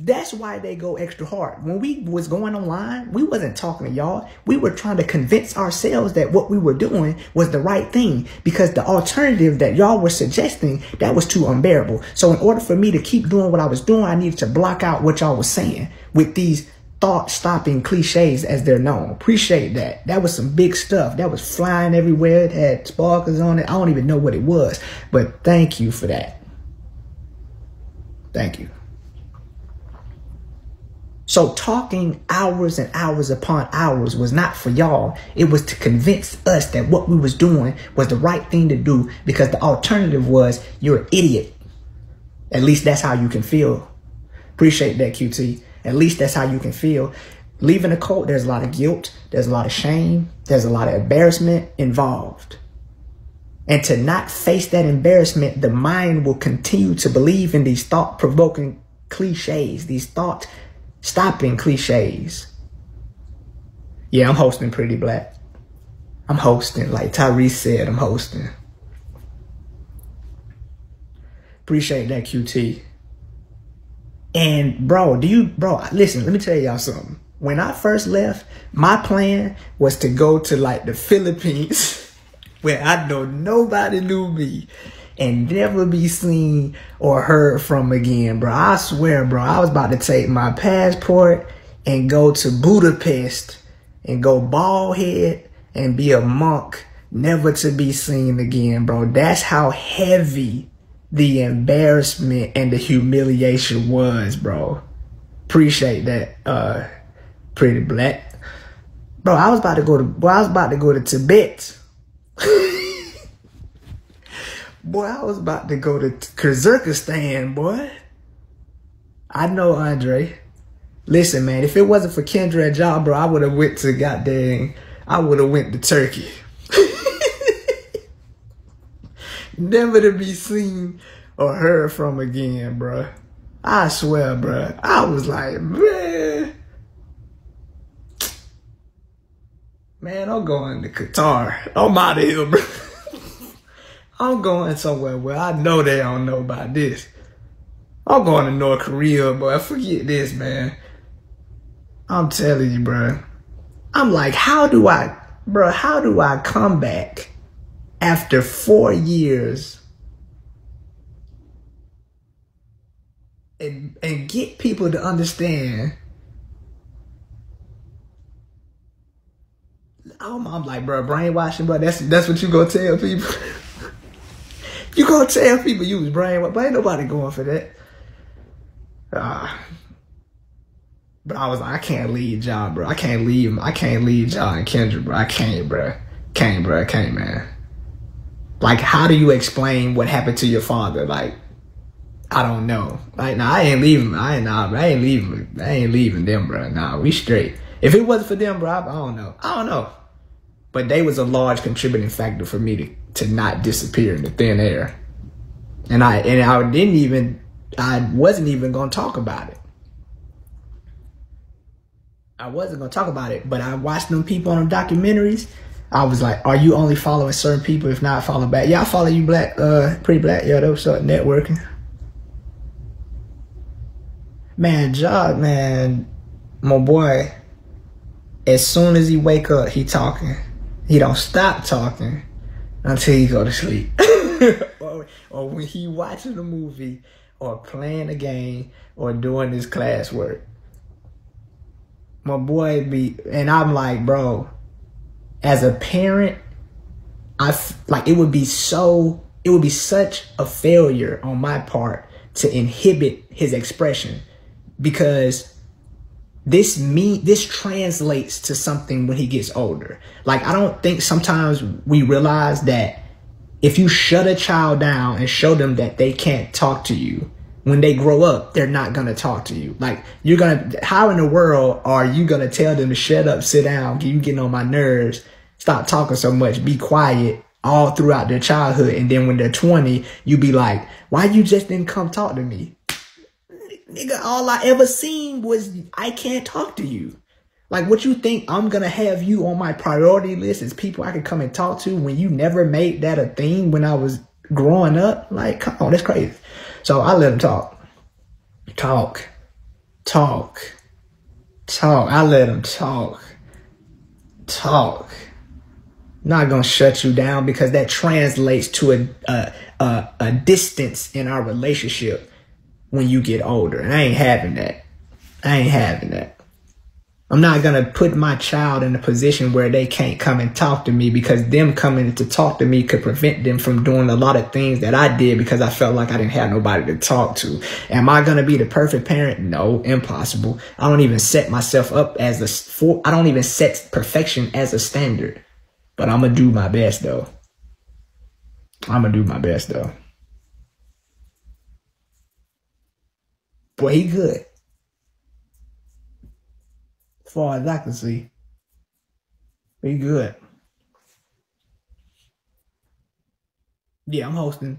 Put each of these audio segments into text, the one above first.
That's why they go extra hard. When we was going online, we wasn't talking to y'all. We were trying to convince ourselves that what we were doing was the right thing, because the alternative that y'all were suggesting, that was too unbearable. So in order for me to keep doing what I was doing, I needed to block out what y'all was saying with these thought-stopping cliches, as they're known. Appreciate that. That was some big stuff. That was flying everywhere. It had sparklers on it. I don't even know what it was, but thank you for that. Thank you. So talking hours and hours upon hours was not for y'all. It was to convince us that what we was doing was the right thing to do, because the alternative was you're an idiot. At least that's how you can feel. Appreciate that, QT. At least that's how you can feel. Leaving a cult, there's a lot of guilt. There's a lot of shame. There's a lot of embarrassment involved. And to not face that embarrassment, the mind will continue to believe in these thought-provoking cliches, these thought-stopping cliches. Yeah, I'm hosting, Pretty Black. I'm hosting. Like Tyrese said, I'm hosting. Appreciate that, QT. And bro, listen, let me tell y'all something. When I first left, my plan was to go to like the Philippines where I know nobody knew me and never be seen or heard from again, bro. I swear, bro, I was about to take my passport and go to Budapest and go bald head and be a monk, never to be seen again, bro. That's how heavy the embarrassment and the humiliation was, bro. Appreciate that, Pretty Black. Bro, I was about to go to Tibet. Boy, I was about to go to Kyrgyzstan, boy. I know, Andre. Listen, man, if it wasn't for Kendra and John, bro, I would have went to Turkey. Never to be seen or heard from again, bro. I swear, bro. I was like, man, I'm going to Qatar. I'm out of here, bro. I'm going somewhere where I know they don't know about this. I'm going to North Korea, boy. Forget this, man. I'm telling you, bro. I'm like, how do I come back after 4 years and get people to understand? I'm like, bro, brainwashing, bro. That's what you gonna tell people. You gonna tell people you was brainwashed, but ain't nobody going for that. But I was like, I can't leave John, bro. I can't leave him. I can't leave John and Kendra, bro. I can't, bro. I can't, man. Like, how do you explain what happened to your father? Like, I don't know. Like, nah, I ain't leaving. I ain't leaving them, bro. Nah, we straight. If it wasn't for them, bro, I don't know. But they was a large contributing factor for me to not disappear in the thin air. And I wasn't even gonna talk about it. But I watched them people on them documentaries. I was like, are you only following certain people, if not following back? Yeah, I follow you, Black, Pretty Black. Yo, that was networking. Man, Jog, man, my boy, as soon as he wake up, he talking. He don't stop talking until he go to sleep. or when he watching a movie or playing a game or doing his classwork. My boy and I'm like, bro, as a parent, it would be such a failure on my part to inhibit his expression, because this translates to something when he gets older. Like, I don't think sometimes we realize that if you shut a child down and show them that they can't talk to you, when they grow up, they're not going to talk to you. Like, how in the world are you going to tell them to shut up, sit down, you getting on my nerves, stop talking so much, be quiet all throughout their childhood, and then when they're 20, you be like, why you just didn't come talk to me? Nigga, all I ever seen was I can't talk to you. Like, what you think I'm going to have you on my priority list as people I can come and talk to when you never made that a thing when I was growing up? Like, come on, that's crazy. So I let him talk. Talk. Talk. I let them talk. Talk. Not gonna shut you down because that translates to a distance in our relationship when you get older. And I ain't having that. I ain't having that. I'm not gonna put my child in a position where they can't come and talk to me because them coming to talk to me could prevent them from doing a lot of things that I did because I felt like I didn't have nobody to talk to. Am I gonna be the perfect parent? No, impossible. I don't even set myself up as I don't even set perfection as a standard. But I'm gonna do my best though. Boy, he good. As far as I can see, he good. Yeah, I'm hosting.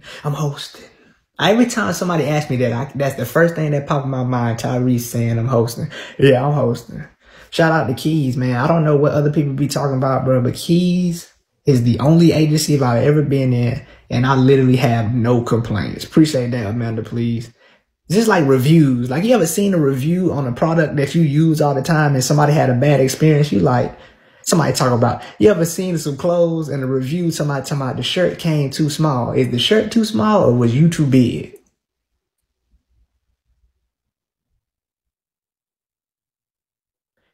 Every time somebody asks me that, that's the first thing that pops in my mind. Tyrese saying I'm hosting. Yeah, I'm hosting. Shout out to Keys, man. I don't know what other people be talking about, bro, but Keys is the only agency I've ever been in, and I literally have no complaints. Appreciate that, Amanda, please. Just like reviews. Like, you ever seen a review on a product that you use all the time and somebody had a bad experience? You like, somebody talk about, you ever seen some clothes and a review, somebody talking about the shirt came too small. Is the shirt too small or was you too big?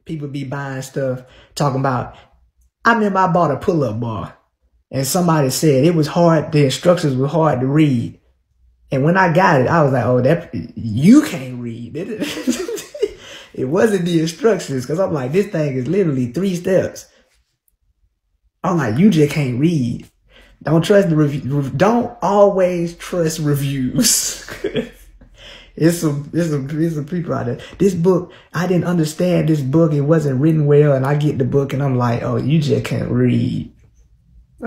People be buying stuff, talking about, I remember I bought a pull-up bar and somebody said it was hard, the instructions were hard to read. And when I got it, I was like, oh, that you can't read. It wasn't the instructions, because I'm like, this thing is literally 3 steps. I'm like, you just can't read. Don't trust the review. Don't always trust reviews. It's some people out there. This book, I didn't understand this book. It wasn't written well. And I get the book and I'm like, oh, you just can't read.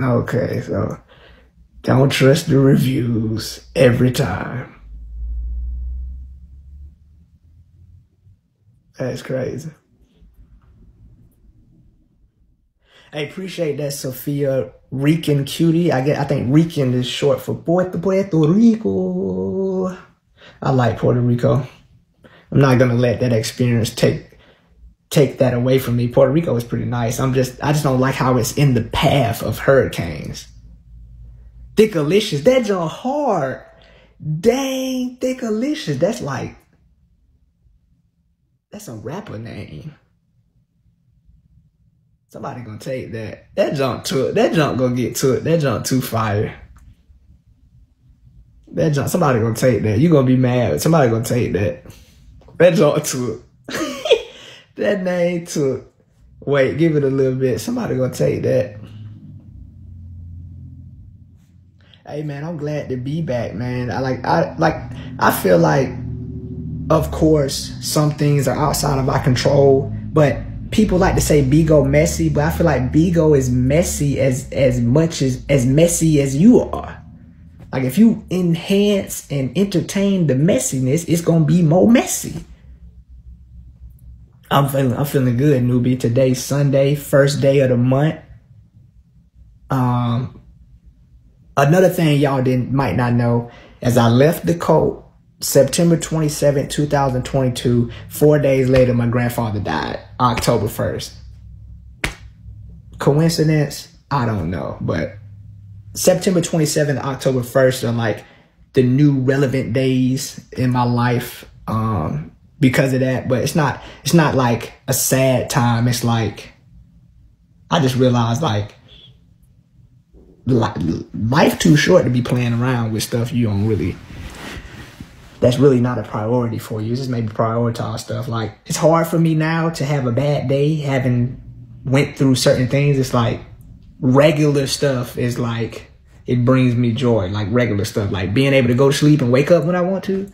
Okay, so don't trust the reviews every time. That's crazy. I appreciate that, Sophia Rican Cutie. I think Rican is short for Puerto Rico. I like Puerto Rico. I'm not gonna let that experience take that away from me. Puerto Rico is pretty nice. I just don't like how it's in the path of hurricanes. Thickalicious, that's on hard. Dang, Thickalicious. That's a rapper name. Somebody gonna take that. That junk gonna get to it. That junk too fire. That junk, somebody gonna take that. You gonna be mad. Somebody gonna take that. That junk took. That name took. Wait, give it a little bit. Somebody gonna take that. Hey man, I'm glad to be back, man. I feel like, of course, some things are outside of our control, but people like to say Bigo messy, but I feel like Bigo is messy as much as messy as you are. Like, if you enhance and entertain the messiness, it's gonna be more messy. I'm feeling good, newbie. Today's Sunday, first day of the month. Another thing y'all might not know, as I left the cult, September 27th, 2022, 4 days later, my grandfather died, October 1st. Coincidence? I don't know, but September 27th, October 1st are like the new relevant days in my life because of that. But it's not like a sad time. It's like, I just realized, like, life too short to be playing around with stuff you don't really, that's really not a priority for you. Just maybe prioritize stuff. Like, it's hard for me now to have a bad day, having went through certain things. It's like regular stuff is like, it brings me joy. Like regular stuff, like being able to go to sleep and wake up when I want to.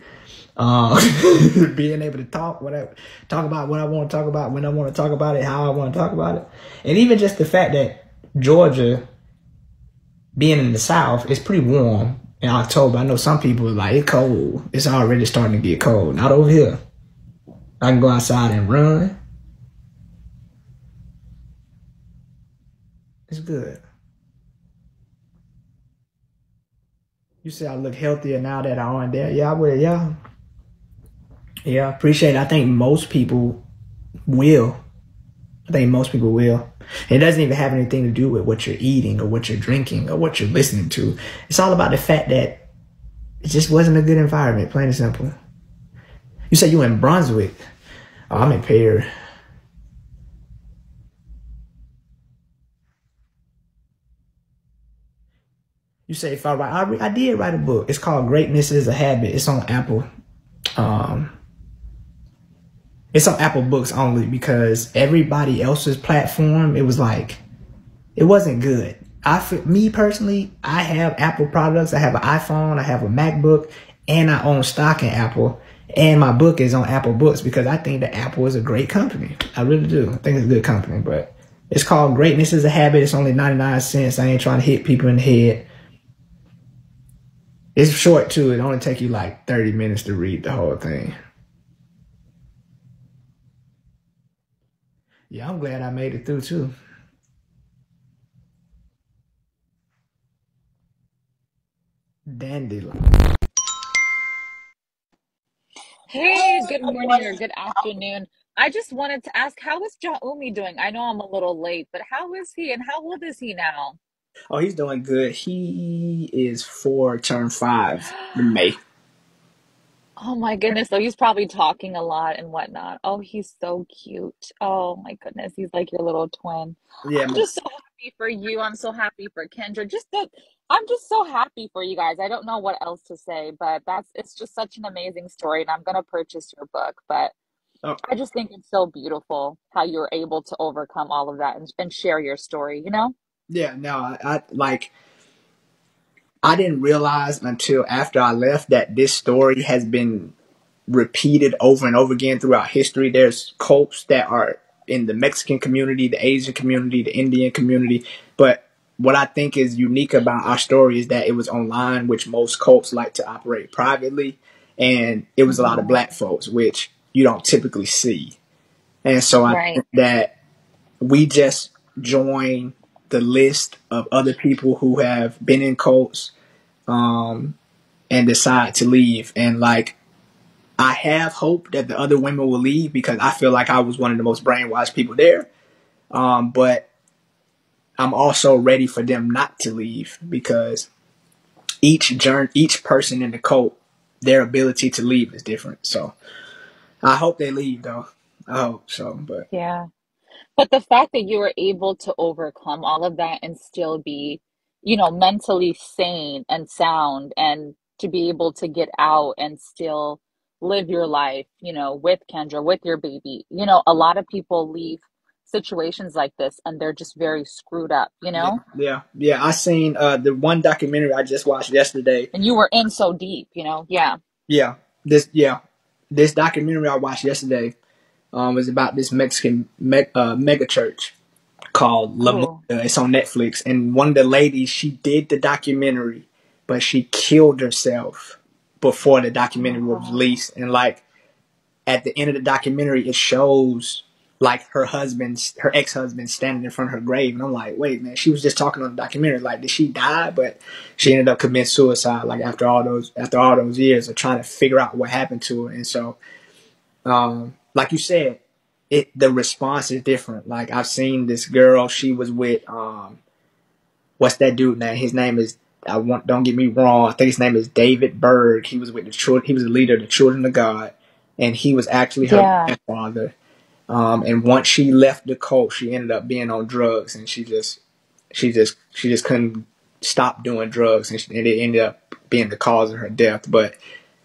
Being able to talk about what I want to talk about, when I want to talk about it, how I want to talk about it. And even just the fact that Georgia, being in the South, it's pretty warm in October. I know some people are like, it's cold. It's already starting to get cold. Not over here. I can go outside and run. It's good. You say I look healthier now that I aren't there. Yeah, I would. Yeah. Yeah, appreciate it. I think most people will. I think most people will. It doesn't even have anything to do with what you're eating or what you're drinking or what you're listening to. It's all about the fact that it just wasn't a good environment, plain and simple. You said you in Brunswick. Oh, I'm in Perry. You say if I write, I did write a book. It's called Greatness is a Habit. It's on Apple. Um, it's on Apple Books only because everybody else's platform, it was like it wasn't good. Me personally, I have Apple products. I have an iPhone. I have a MacBook, and I own stock in Apple. And my book is on Apple Books because I think that Apple is a great company. I really do. I think it's a good company, but it's called Greatness is a Habit. It's only 99 cents. I ain't trying to hit people in the head. It's short too. It only take you like 30 minutes to read the whole thing. Yeah, I'm glad I made it through too. Dandelion. Hey, good morning or good afternoon. I just wanted to ask, how is Jaumi doing? I know I'm a little late, but how is he and how old is he now? Oh, he's doing good. He is four, turn five in May. Oh my goodness. So he's probably talking a lot and whatnot. Oh, he's so cute. Oh my goodness. He's like your little twin. Yeah, I'm just so happy for you. I'm so happy for Kendra. I'm just so happy for you guys. I don't know what else to say, but it's just such an amazing story and I'm gonna purchase your book. But oh, I just think it's so beautiful how you're able to overcome all of that and share your story, you know? yeah. No, I like. I didn't realize until after I left that this story has been repeated over and over again throughout history. There's cults that are in the Mexican community, the Asian community, the Indian community. But what I think is unique about our story is that it was online, which most cults like to operate privately. And it was a lot of Hmm. black folks, which you don't typically see. And so I Right. think that we just join the list of other people who have been in cults um, and decide to leave. And like, I have hope that the other women will leave because I feel like I was one of the most brainwashed people there. But I'm also ready for them not to leave because each person in the cult, their ability to leave is different. So I hope they leave though. I hope so. But Yeah. But the fact that you were able to overcome all of that and still be, mentally sane and sound and to be able to get out and still live your life, with Kendra, with your baby. A lot of people leave situations like this and they're just very screwed up, you yeah, know? yeah, yeah. I seen the one documentary I just watched yesterday. And you were in so deep, Yeah. Yeah, this documentary I watched yesterday was about this Mexican mega church called La Muda. Oh, It's on Netflix, and one of the ladies, she did the documentary, but she killed herself before the documentary was oh, released. And like at the end of the documentary, it shows like her ex-husband standing in front of her grave, and I'm like, wait, man, she was just talking on the documentary. Like, did she die? But she ended up committing suicide. Like after all those years of trying to figure out what happened to her, and so like you said, the response is different. Like I've seen this girl, she was with what's that dude name? His name is don't get me wrong, I think his name is David Berg. He was with the children, he was the leader of the Children of God, and he was actually her yeah. grandfather. And once she left the cult, she ended up being on drugs, and she just couldn't stop doing drugs, and it ended up being the cause of her death. But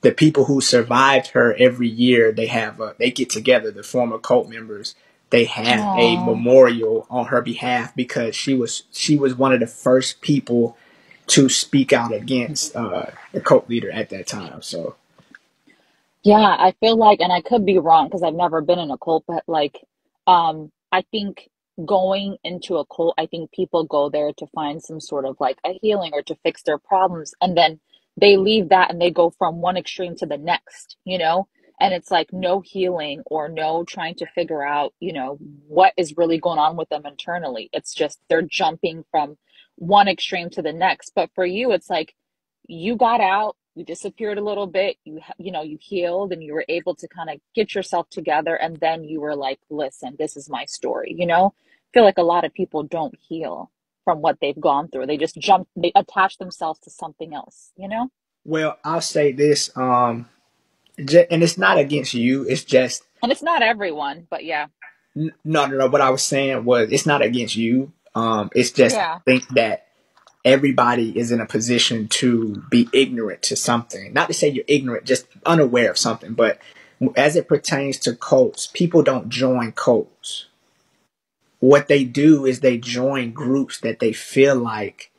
the people who survived her every year, they get together. The former cult members, they have a Oh. memorial on her behalf because she was one of the first people to speak out against the cult leader at that time. So Yeah, I feel like, and I could be wrong because I've never been in a cult, but like, I think going into a cult, I think people go there to find some sort of like a healing or to fix their problems, and then they leave that and they go from one extreme to the next, And it's like no healing or no trying to figure out, what is really going on with them internally. It's just they're jumping from one extreme to the next. But for you, it's like you got out you disappeared a little bit, you healed and you were able to kind of get yourself together, and then you were like, listen, this is my story, I feel like a lot of people don't heal from what they've gone through. They just they attach themselves to something else. Well, I'll say this, and it's not against you. It's just And it's not everyone, but yeah. no. What I was saying was it's not against you. It's just I Yeah. think that everybody is in a position to be ignorant to something. Not to say you're ignorant, just unaware of something. But as it pertains to cults, people don't join cults. What they do is they join groups that they feel like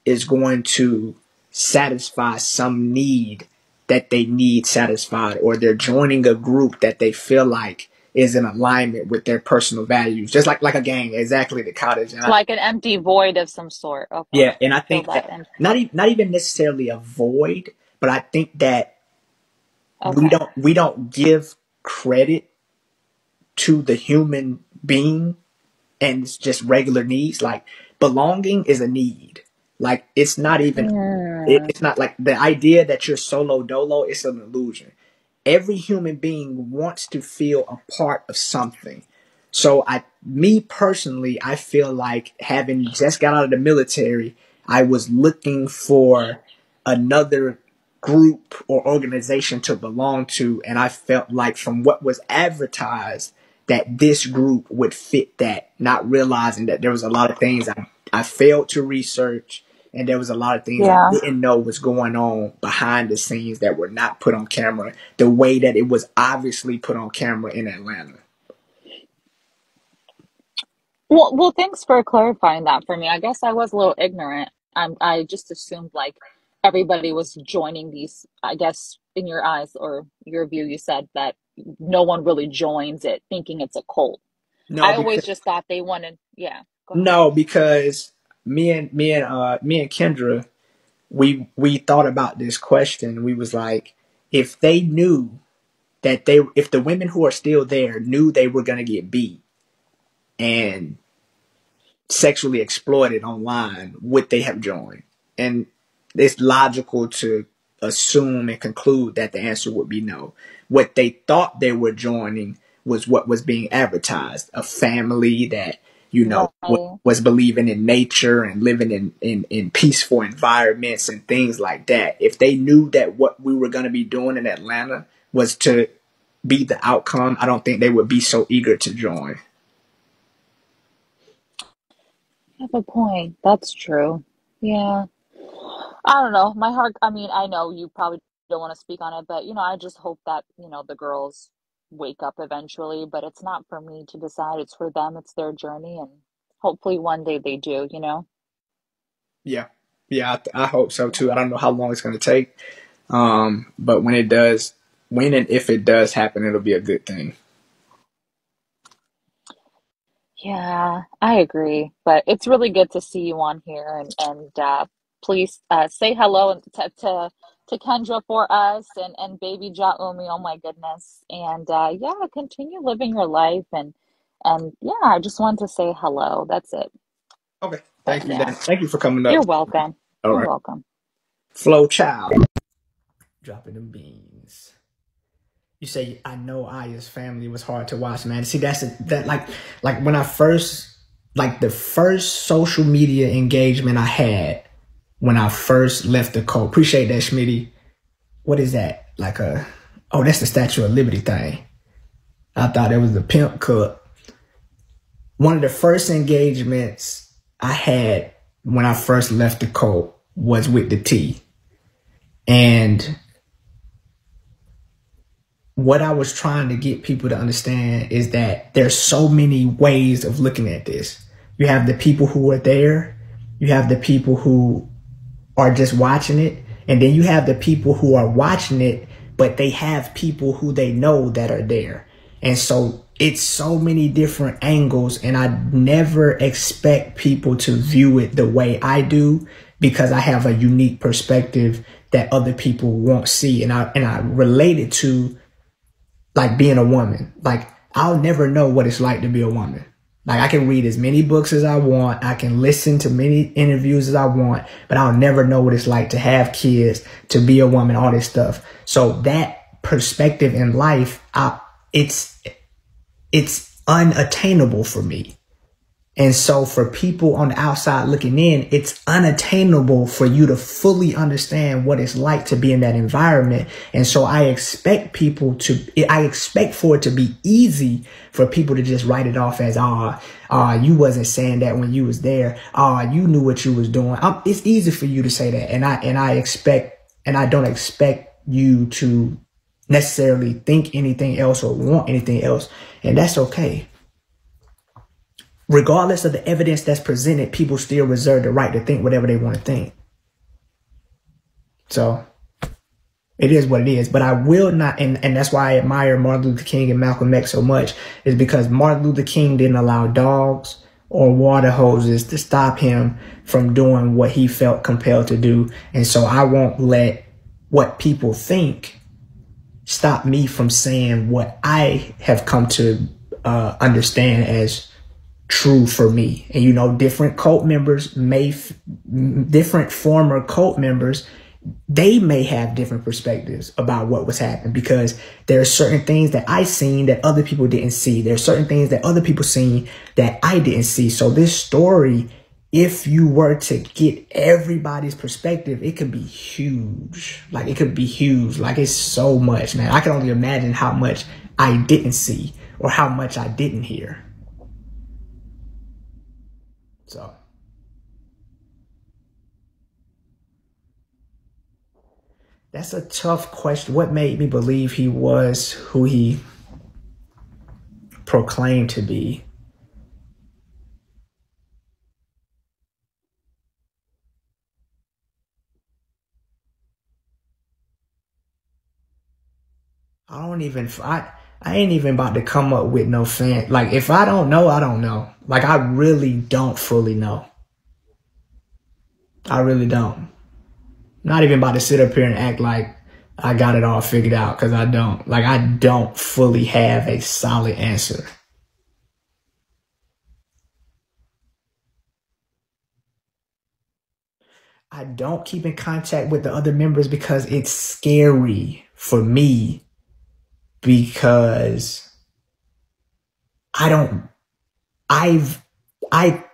is going to satisfy some need that they need satisfied, or they're joining a group that they feel like is in alignment with their personal values, just like a gang, exactly, the cottage. Like an empty void of some sort. Okay. Yeah, and I Fill think that that in. not even necessarily a void, but I think that we Okay. don't give credit to the human being and it's just regular needs. Like belonging is a need. Like it's not even Hmm. it's not like the idea that you're solo dolo, it's an illusion. Every human being wants to feel a part of something. So me personally, I feel like having just got out of the military, I was looking for another group or organization to belong to. And I felt like from what was advertised that this group would fit that, not realizing that there was a lot of things I failed to research, and there was a lot of things I Yeah. didn't know was going on behind the scenes that were not put on camera the way that it was obviously put on camera in Atlanta. Well, thanks for clarifying that for me. I guess I was a little ignorant. I just assumed like everybody was joining these. I guess in your eyes or your view, you said that no one really joins it thinking it's a cult. No, I always because just thought they wanted. Yeah, go ahead. no, because me and Kendra, we thought about this question. We was like, if they knew that if the women who are still there knew they were gonna get beat and sexually exploited online, would they have joined? And it's logical to assume and conclude that the answer would be no. What they thought they were joining was what was being advertised, a family that, Right. was believing in nature and living in peaceful environments and things like that. If they knew that what we were going to be doing in Atlanta was to be the outcome, I don't think they would be so eager to join. You have a point. That's true. Yeah. I don't know. My heart, I mean, I know you probably don't want to speak on it, but I just hope that, the girls wake up eventually, but it's not for me to decide. It's for them. It's their journey, and hopefully one day they do. Yeah. Yeah, I hope so too. I don't know how long it's going to take. But when and if it does happen, it'll be a good thing. Yeah, I agree. But it's really good to see you on here, and please say hello to Kendra for us and baby Jaumi. Oh my goodness. And yeah, continue living your life and yeah, I just wanted to say hello. That's it. Okay. But Thank you, yeah, Dan. Thank you for coming up. you're welcome. All You're right. welcome. Flow Child. Dropping them beans. You say I know Aya's family was hard to watch, man. See, that like when I first like the first social media engagement I had when I first left the cult. Appreciate that, Schmitty. What is that? That's the Statue of Liberty thing. I thought it was the pimp cup. One of the first engagements I had when I first left the cult was with the T. And what I was trying to get people to understand is that there's so many ways of looking at this. You have the people who are there. You have the people who are just watching it. And then you have the people who are watching it, but they have people who they know that are there. And so it's so many different angles, and I never expect people to view it the way I do because I have a unique perspective that other people won't see. And I relate it to like being a woman. Like I'll never know what it's like to be a woman. Like, I can read as many books as I want. I can listen to many interviews as I want, but I'll never know what it's like to have kids, to be a woman, all this stuff. So that perspective in life, it's unattainable for me. And so for people on the outside looking in, it's unattainable for you to fully understand what it's like to be in that environment. And so I expect for it to be easy for people to just write it off as, you wasn't saying that when you was there. You knew what you was doing. It's easy for you to say that. And I don't expect you to necessarily think anything else or want anything else. And that's okay. Regardless of the evidence that's presented, people still reserve the right to think whatever they want to think. So it is what it is. But I will not, and that's why I admire Martin Luther King and Malcolm X so much, is because Martin Luther King didn't allow dogs or water hoses to stop him from doing what he felt compelled to do. And so I won't let what people think stop me from saying what I have come to understand as true for me. And, you know, different former cult members, they may have different perspectives about what was happening, because there are certain things that I seen that other people didn't see. There are certain things that other people seen that I didn't see. So this story, if you were to get everybody's perspective, it could be huge. Like, it could be huge. Like, it's so much, man. I can only imagine how much I didn't see or how much I didn't hear. So that's a tough question. What made me believe he was who he proclaimed to be? I ain't even about to come up with no fan. Like, if I don't know, I don't know. Like, I really don't fully know. I really don't. Not even about to sit up here and act like I got it all figured out, because I don't. Like, I don't fully have a solid answer. I don't keep in contact with the other members because it's scary for me, because I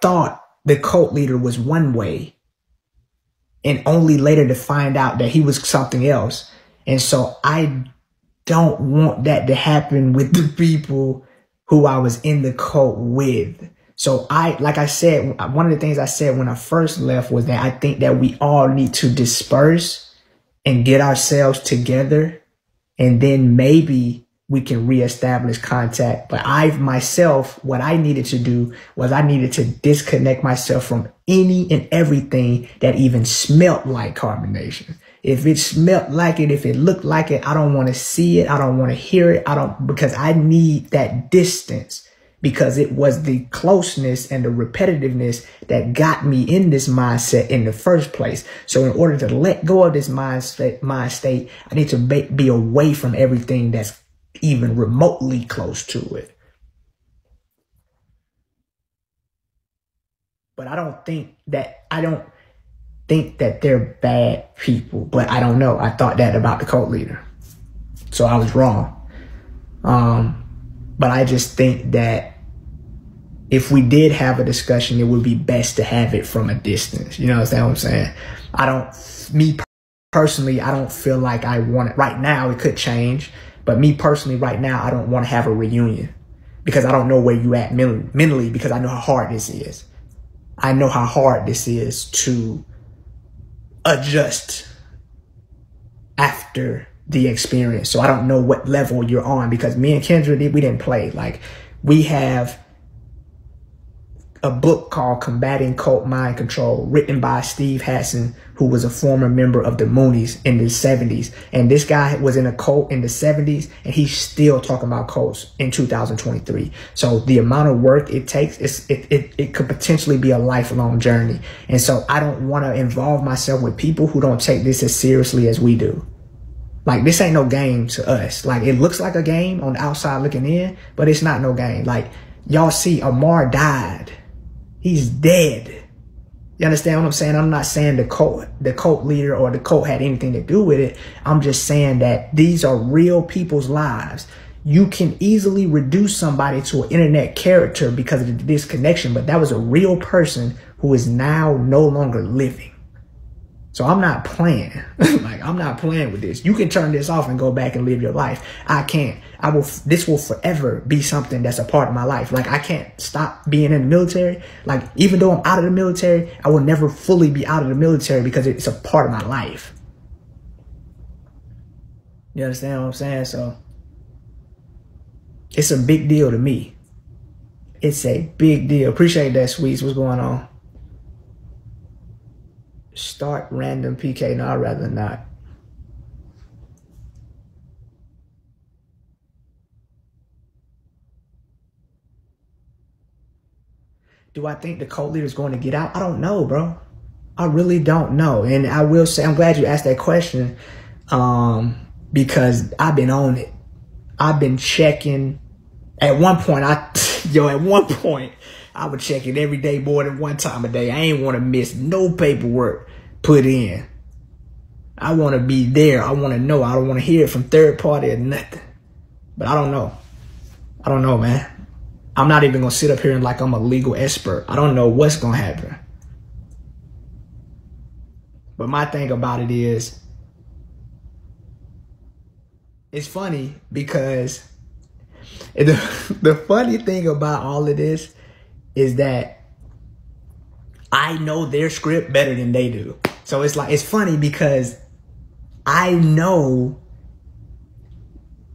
thought the cult leader was one way, and only later to find out that he was something else. And so I don't want that to happen with the people who I was in the cult with. So like I said, one of the things I said when I first left was that I think that we all need to disperse and get ourselves together, and then maybe we can reestablish contact. But what I needed to do was I needed to disconnect myself from any and everything that even smelt like carbonation. If it smelt like it, if it looked like it, I don't want to see it. I don't want to hear it. Because I need that distance, because it was the closeness and the repetitiveness that got me in this mindset in the first place. So in order to let go of this mind state, I need to be away from everything that's even remotely close to it. But I don't think that they're bad people, but I don't know. I thought that about the cult leader, so I was wrong. But I just think that if we did have a discussion, it would be best to have it from a distance. You know what I'm saying? Me personally, I don't feel like I want it right now. It could change. But me personally, right now, I don't want to have a reunion, because I don't know where you at mentally, because I know how hard this is. I know how hard this is to adjust after the experience. So I don't know what level you're on, because me and Kendra, we didn't play. Like, we have a book called Combating Cult Mind Control, written by Steve Hassan, who was a former member of the Moonies in the 70s. And this guy was in a cult in the 70s, and he's still talking about cults in 2023. So the amount of work it takes, it could potentially be a lifelong journey. And so I don't want to involve myself with people who don't take this as seriously as we do. Like, this ain't no game to us. Like, it looks like a game on the outside looking in, but it's not no game. Like, y'all see Amar died. He's dead. You understand what I'm saying? I'm not saying the cult leader or the cult had anything to do with it. I'm just saying that these are real people's lives. You can easily reduce somebody to an internet character because of the disconnection, but that was a real person who is now no longer living. So I'm not playing. Like, I'm not playing with this. You can turn this off and go back and live your life. I can't. This will forever be something that's a part of my life. Like, I can't stop being in the military. Like, even though I'm out of the military, I will never fully be out of the military because it's a part of my life. You understand what I'm saying? So it's a big deal to me. It's a big deal. Appreciate that, Sweets. What's going on? Start random PK. No, I'd rather not. Do I think the cult leader is going to get out? I don't know, bro. I really don't know. And I will say, I'm glad you asked that question, because I've been on it. I've been checking. At one point, I would check it every day, more than one time a day. I ain't want to miss no paperwork put in. I want to be there. I want to know. I don't want to hear it from third party or nothing. But I don't know. I don't know, man. I'm not even going to sit up here and like I'm a legal expert. I don't know what's going to happen. But my thing about it is, it's funny because the funny thing about all of this is that I know their script better than they do. So it's like, it's funny because I know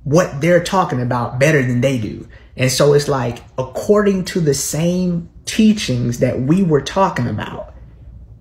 what they're talking about better than they do. And so it's like, according to the same teachings that we were talking about,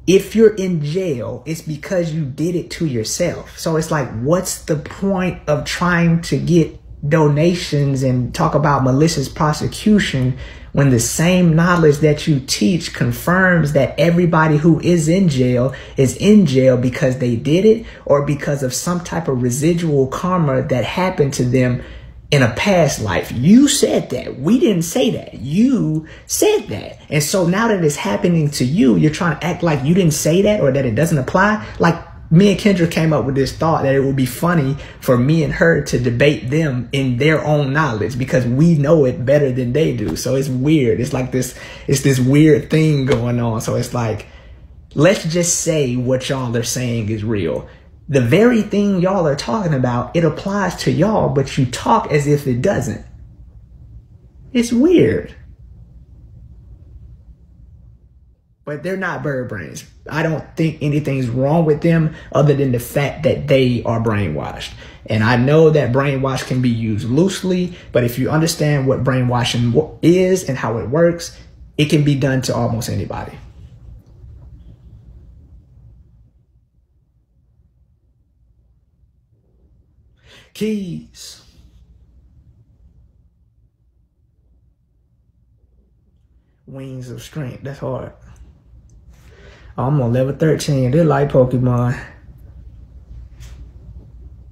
if you're in jail, it's because you did it to yourself. So it's like, what's the point of trying to get donations and talk about malicious prosecution when the same knowledge that you teach confirms that everybody who is in jail because they did it or because of some type of residual karma that happened to them in a past life? You said that. We didn't say that. You said that. And so now that it's happening to you, you're trying to act like you didn't say that or that it doesn't apply. Like, me and Kendra came up with this thought that it would be funny for me and her to debate them in their own knowledge because we know it better than they do. So it's weird. It's like this weird thing going on. So it's like, let's just say what y'all are saying is real. The very thing y'all are talking about, it applies to y'all, but you talk as if it doesn't. It's weird. But they're not bird brains. I don't think anything's wrong with them other than the fact that they are brainwashed. And I know that brainwash can be used loosely, but if you understand what brainwashing is and how it works, it can be done to almost anybody. Keys. Wings of strength. That's hard. I'm on level 13. They're like Pokemon.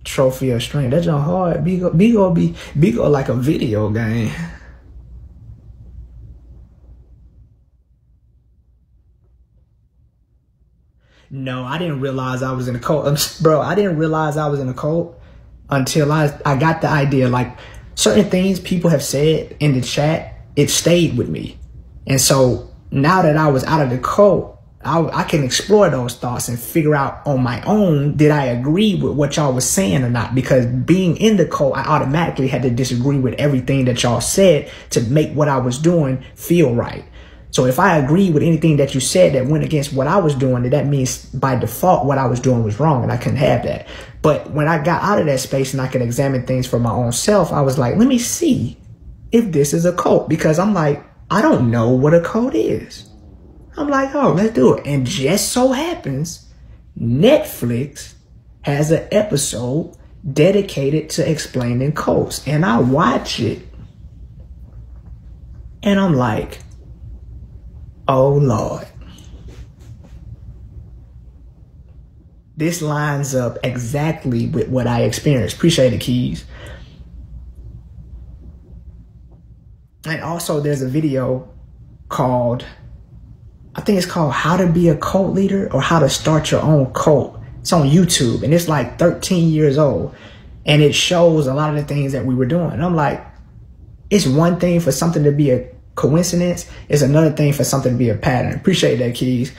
Trophy of strength. That's not hard. Bigo like a video game. No, I didn't realize I was in a cult. Bro, I didn't realize I was in a cult until I got the idea. Like, certain things people have said in the chat, it stayed with me. And so now that I was out of the cult, I can explore those thoughts and figure out on my own, did I agree with what y'all was saying or not? Because being in the cult, I automatically had to disagree with everything that y'all said to make what I was doing feel right. So if I agree with anything that you said that went against what I was doing, then that means by default what I was doing was wrong, and I couldn't have that. But when I got out of that space and I could examine things for my own self, I was like, let me see if this is a cult, because I'm like, I don't know what a cult is. I'm like, oh, let's do it. And just so happens, Netflix has an episode dedicated to explaining cults. And I watch it. And I'm like, oh, Lord. This lines up exactly with what I experienced. Appreciate it, Keys. And also there's a video called, I think it's called How to Be a Cult Leader or How to Start Your Own Cult. It's on YouTube and it's like 13 years old. And it shows a lot of the things that we were doing. And I'm like, it's one thing for something to be a coincidence. It's another thing for something to be a pattern. Appreciate that, Keys.